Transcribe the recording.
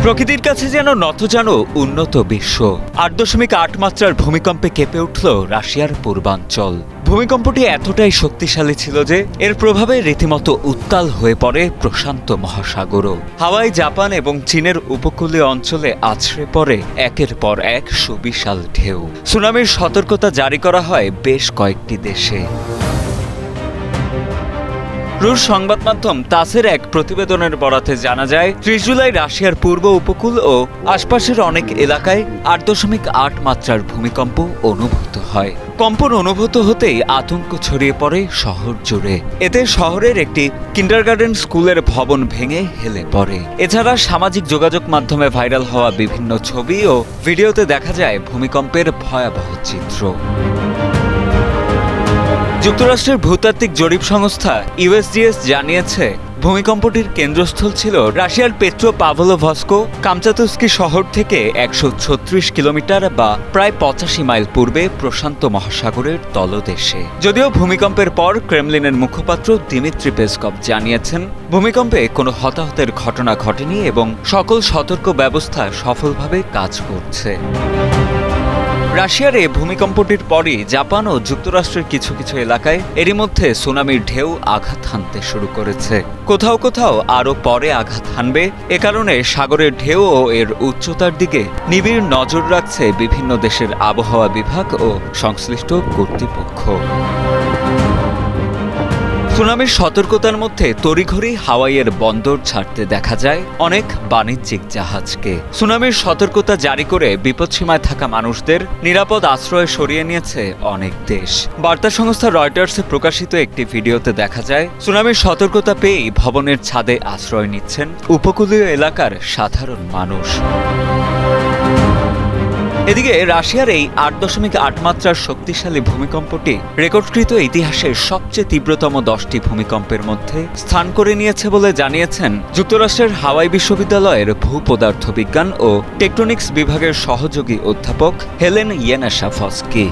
প্রকৃতির কাছে যেন নতজানো উন্নত বিশ্ব। ৮.৮ মাত্রার ভূমিকম্পে কেঁপে উঠল রাশিয়ার পূর্বাঞ্চল। ভূমিকম্পটি এতটাই শক্তিশালী ছিল যে এর প্রভাবে রীতিমতো উত্তাল হয়ে পড়ে প্রশান্ত মহাসাগরও। হাওয়াই, জাপান এবং চীনের উপকূলীয় অঞ্চলে আছড়ে পড়ে একের পর এক সুবিশাল ঢেউ। সুনামির সতর্কতা জারি করা হয় বেশ কয়েকটি দেশে। রুশ সংবাদ মাধ্যম তাসের এক প্রতিবেদনের বরাতে জানা যায়, ৩০ জুলাই রাশিয়ার পূর্ব উপকূল ও আশপাশের অনেক এলাকায় ৮.৮ মাত্রার ভূমিকম্প অনুভূত হয়। কম্পন অনুভূত হতেই আতঙ্ক ছড়িয়ে পড়ে শহর জুড়ে। এতে শহরের একটি কিন্ডারগার্টেন স্কুলের ভবন ভেঙে হেলে পড়ে। এছাড়া সামাজিক যোগাযোগ মাধ্যমে ভাইরাল হওয়া বিভিন্ন ছবি ও ভিডিওতে দেখা যায় ভূমিকম্পের ভয়াবহ চিত্র। যুক্তরাষ্ট্রের ভূতাত্ত্বিক জরিপ সংস্থা ইউএসজিএস জানিয়েছে, ভূমিকম্পটির কেন্দ্রস্থল ছিল রাশিয়ার পেট্রোপাভলোভস্ক কামচাতুস্কি শহর থেকে ১৩৬ কিলোমিটার বা প্রায় ৮৫ মাইল পূর্বে প্রশান্ত মহাসাগরের তলদেশে। যদিও ভূমিকম্পের পর ক্রেমলিনের মুখপাত্র দিমিত্রি পেসকভ জানিয়েছেন, ভূমিকম্পে কোনো হতাহতের ঘটনা ঘটেনি এবং সকল সতর্ক ব্যবস্থা সফলভাবে কাজ করছে। রাশিয়ার এই ভূমিকম্পটির পরই জাপান ও যুক্তরাষ্ট্রের কিছু কিছু এলাকায় এরই মধ্যে সুনামির ঢেউ আঘাত হানতে শুরু করেছে। কোথাও কোথাও আরও পরে আঘাত হানবে। এ কারণে সাগরের ঢেউ ও এর উচ্চতার দিকে নিবিড় নজর রাখছে বিভিন্ন দেশের আবহাওয়া বিভাগ ও সংশ্লিষ্ট কর্তৃপক্ষ। সুনামির সতর্কতার মধ্যে তড়িঘড়ি হাওয়াইয়ের বন্দর ছাড়তে দেখা যায় অনেক বাণিজ্যিক জাহাজকে। সুনামির সতর্কতা জারি করে বিপদসীমায় থাকা মানুষদের নিরাপদ আশ্রয়ে সরিয়ে নিয়েছে অনেক দেশ। বার্তা সংস্থা রয়টার্সে প্রকাশিত একটি ভিডিওতে দেখা যায়, সুনামির সতর্কতা পেয়েই ভবনের ছাদে আশ্রয় নিচ্ছেন উপকূলীয় এলাকার সাধারণ মানুষ। এদিকে রাশিয়ার এই ৮.৮ মাত্রার শক্তিশালী ভূমিকম্পটি রেকর্ডকৃত ইতিহাসের সবচেয়ে তীব্রতম ১০টি ভূমিকম্পের মধ্যে স্থান করে নিয়েছে বলে জানিয়েছেন যুক্তরাষ্ট্রের হাওয়াই বিশ্ববিদ্যালয়ের ভূপদার্থ বিজ্ঞান ও টেকটনিক্স বিভাগের সহযোগী অধ্যাপক হেলেন ইয়েনাশাফস্কি।